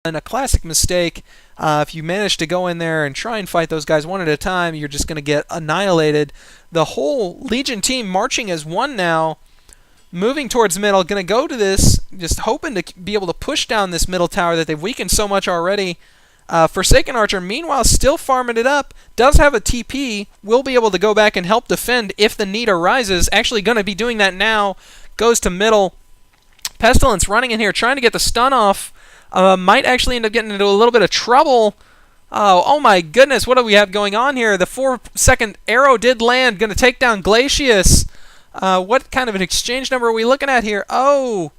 a classic mistake. If you manage to go in there and try and fight those guys one at a time, you're just going to get annihilated. The whole Legion team marching as one now, moving towards middle, going to go to this, just hoping to be able to push down this middle tower that they've weakened so much already. Forsaken Archer, meanwhile, still farming it up, does have a TP, will be able to go back and help defend if the need arises. Actually going to be doing that now. Goes to middle. Pestilence running in here, trying to get the stun off. Might actually end up getting into a little bit of trouble. Oh my goodness, what do we have going on here? The 4-second arrow did land, going to take down Glacius. What kind of an exchange number are we looking at here? Oh,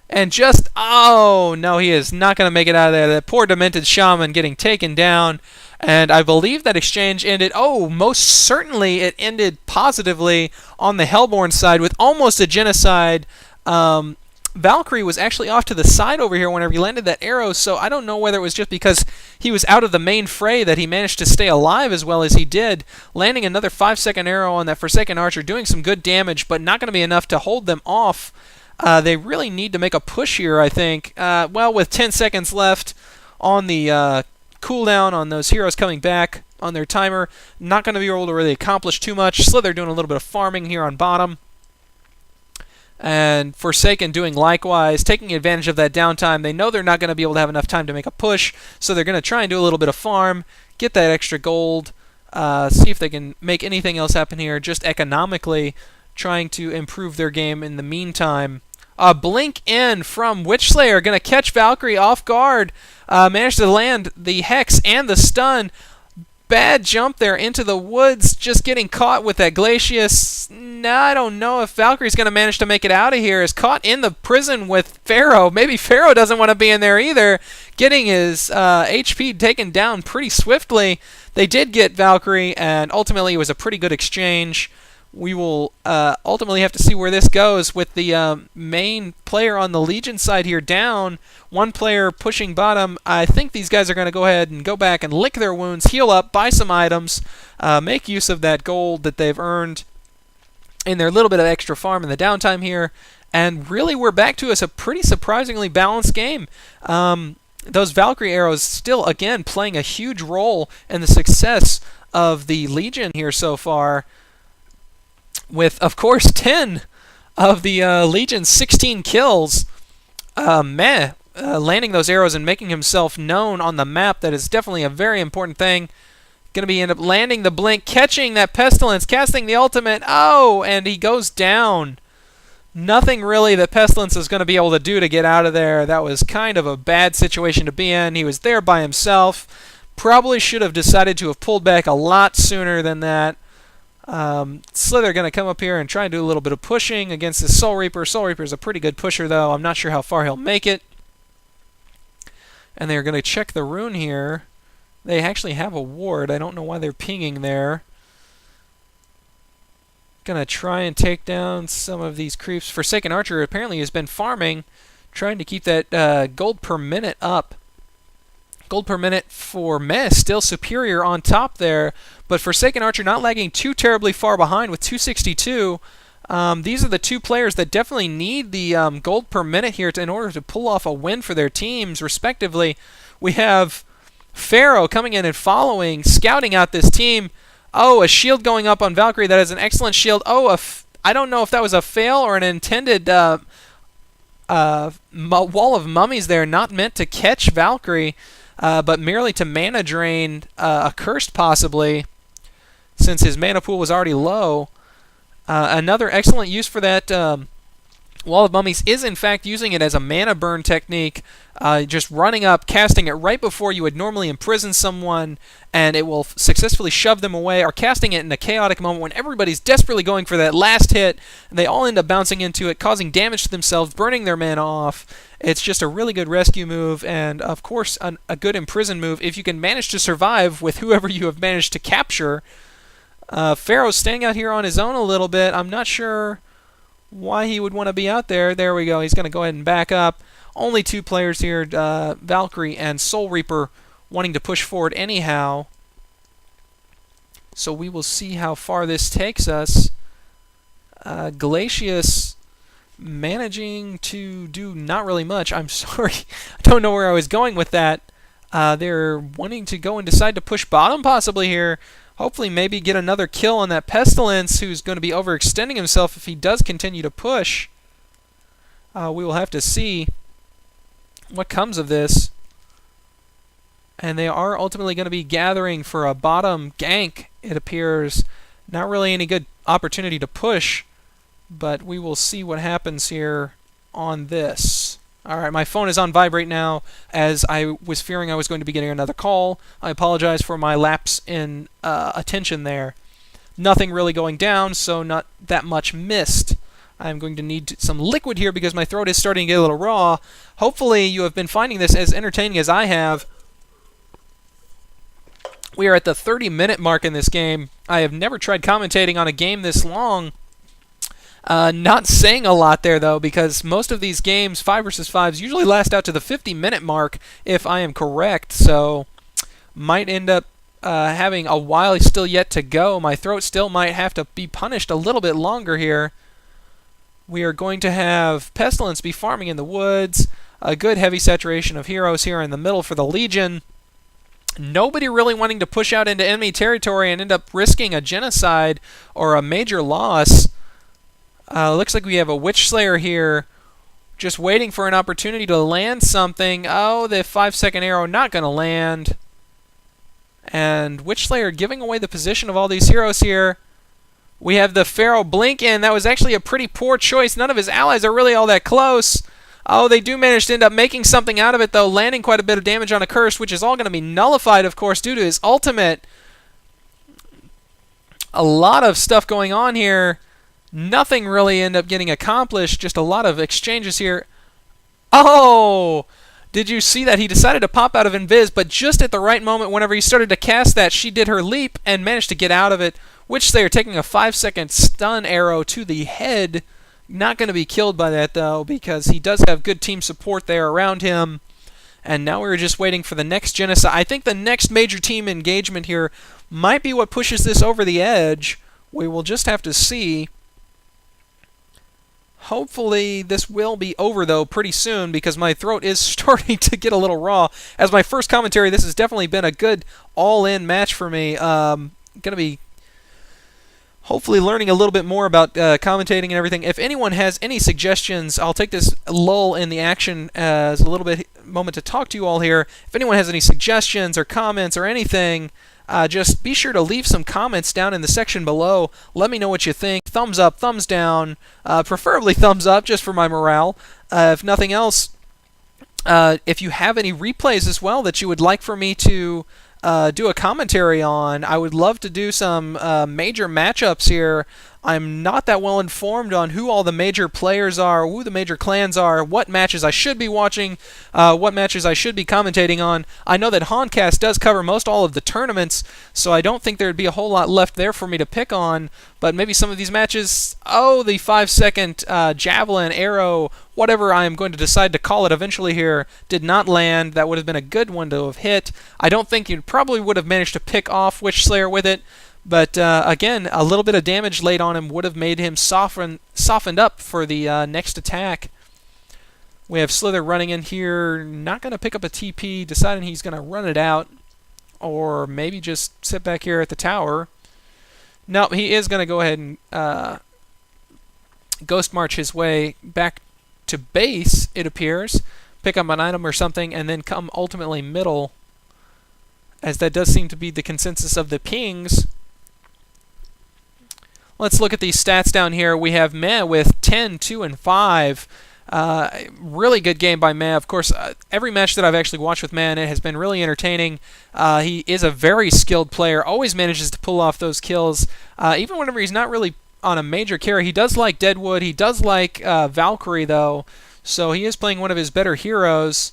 and just, oh, no, he is not going to make it out of there. That poor Demented Shaman getting taken down. And I believe that exchange ended, oh, most certainly it ended positively on the Hellborn side with almost a genocide. Valkyrie was actually off to the side over here whenever he landed that arrow, so I don't know whether it was just because he was out of the main fray that he managed to stay alive as well as he did, landing another 5-second arrow on that Forsaken Archer, doing some good damage, but not going to be enough to hold them off. They really need to make a push here, I think. Well, with 10 seconds left on the cooldown on those heroes coming back on their timer, not going to be able to really accomplish too much. Slither doing a little bit of farming here on bottom. And Forsaken doing likewise, taking advantage of that downtime. They know they're not going to be able to have enough time to make a push, so they're going to try and do a little bit of farm, get that extra gold, see if they can make anything else happen here, just economically trying to improve their game in the meantime. Blink in from Witchslayer, going to catch Valkyrie off guard, managed to land the Hex and the stun. Bad jump there into the woods, just getting caught with that Glacius. Nah, I don't know if Valkyrie's going to manage to make it out of here. Is caught in the prison with Pharaoh. Maybe Pharaoh doesn't want to be in there either. Getting his HP taken down pretty swiftly. They did get Valkyrie, and ultimately it was a pretty good exchange. We will ultimately have to see where this goes with the main player on the Legion side here down. One player pushing bottom. I think these guys are going to go ahead and go back and lick their wounds, heal up, buy some items, make use of that gold that they've earned in their little bit of extra farm in the downtime here. And really we're back to a pretty surprisingly balanced game. Those Valkyrie arrows still, again, playing a huge role in the success of the Legion here so far. With, of course, 10 of the Legion's 16 kills. Landing those arrows and making himself known on the map, that is definitely a very important thing. Going to be end up landing the blink, catching that Pestilence, casting the ultimate. Oh, and he goes down. Nothing really that Pestilence is going to be able to do to get out of there. That was kind of a bad situation to be in. He was there by himself. Probably should have decided to have pulled back a lot sooner than that. Slither going to come up here and try and do a little bit of pushing against this Soul Reaper. Soul Reaper is a pretty good pusher, though. I'm not sure how far he'll make it. And they're going to check the rune here. They actually have a ward. I don't know why they're pinging there. Going to try and take down some of these creeps. Forsaken Archer apparently has been farming, trying to keep that gold per minute up. Gold per minute for MejH, still superior on top there, but Forsaken Archer not lagging too terribly far behind with 262. These are the two players that definitely need the gold per minute here in order to pull off a win for their teams, respectively. We have Pharaoh coming in and following, scouting out this team. Oh, a shield going up on Valkyrie. That is an excellent shield. Oh, I don't know if that was a fail or an intended wall of mummies there, not meant to catch Valkyrie. But merely to mana drain Accursed, possibly, since his mana pool was already low. Another excellent use for that Wall of Mummies is, in fact, using it as a mana burn technique, just running up, casting it right before you would normally imprison someone, and it will successfully shove them away, or casting it in a chaotic moment when everybody's desperately going for that last hit, and they all end up bouncing into it, causing damage to themselves, burning their mana off. It's just a really good rescue move, and of course a good imprison move if you can manage to survive with whoever you have managed to capture. Pharaoh's staying out here on his own a little bit. I'm not sure why he would want to be out there. There we go. He's going to go ahead and back up. Only two players here, Valkyrie and Soul Reaper, wanting to push forward anyhow. So we will see how far this takes us. Glacius managing to do not really much. I'm sorry, I don't know where I was going with that. They're wanting to go and decide to push bottom possibly here. Hopefully maybe get another kill on that Pestilence, who's going to be overextending himself if he does continue to push. We will have to see what comes of this. And they are ultimately going to be gathering for a bottom gank, it appears. Not really any good opportunity to push, but we will see what happens here on this. Alright, my phone is on vibrate now, as I was fearing I was going to be getting another call. I apologize for my lapse in attention there. Nothing really going down, so not that much missed. I'm going to need some liquid here because my throat is starting to get a little raw. Hopefully you have been finding this as entertaining as I have. We are at the 30-minute mark in this game. I have never tried commentating on a game this long. Not saying a lot there, though, because most of these games, 5 versus 5s, usually last out to the 50-minute mark, if I am correct. So, might end up having a while still yet to go. My throat still might have to be punished a little bit longer here. We are going to have Pestilence be farming in the woods. A good heavy saturation of heroes here in the middle for the Legion. Nobody really wanting to push out into enemy territory and end up risking a genocide or a major loss. Looks like we have a Witch Slayer here just waiting for an opportunity to land something. Oh, the 5-second arrow not going to land. And Witch Slayer giving away the position of all these heroes here. We have the Pharaoh blink in. That was actually a pretty poor choice. None of his allies are really all that close. Oh, they do manage to end up making something out of it, though, landing quite a bit of damage on a curse, which is all going to be nullified, of course, due to his ultimate. A lot of stuff going on here. Nothing really end up getting accomplished. Just a lot of exchanges here. Oh! Did you see that? He decided to pop out of Invis, but just at the right moment, whenever he started to cast that, she did her leap and managed to get out of it. Witch Slayer taking a 5-second stun arrow to the head. Not going to be killed by that, though, because he does have good team support there around him. And now we're just waiting for the next genocide. I think the next major team engagement here might be what pushes this over the edge. We will just have to see. Hopefully this will be over, though, pretty soon, because my throat is starting to get a little raw. As my first commentary, this has definitely been a good all-in match for me. Going to be hopefully learning a little bit more about commentating and everything. If anyone has any suggestions, I'll take this lull in the action as a little bit moment to talk to you all here. If anyone has any suggestions or comments or anything, just be sure to leave some comments down in the section below. Let me know what you think. Thumbs up, thumbs down, preferably thumbs up just for my morale. If nothing else, if you have any replays as well that you would like for me to do a commentary on, I would love to do some major matchups here. I'm not that well informed on who all the major players are, who the major clans are, what matches I should be watching, what matches I should be commentating on. I know that HoNcast does cover most all of the tournaments, so I don't think there would be a whole lot left there for me to pick on, but maybe some of these matches, oh, the 5-second javelin, arrow, whatever I am going to decide to call it eventually here, did not land. That would have been a good one to have hit. I don't think you probably would have managed to pick off Witch Slayer with it. But again, a little bit of damage laid on him would have made him softened up for the next attack. We have Slither running in here, not going to pick up a TP, deciding he's going to run it out, or maybe just sit back here at the tower. No, he is going to go ahead and Ghost March his way back to base, it appears, pick up an item or something, and then come ultimately middle, as that does seem to be the consensus of the pings. Let's look at these stats down here. We have MejH with 10, 2, and 5. Really good game by MejH. Of course, every match that I've actually watched with MejH, it has been really entertaining. He is a very skilled player, always manages to pull off those kills. Even whenever he's not really on a major carry, he does like Deadwood. He does like Valkyrie, though. So he is playing one of his better heroes.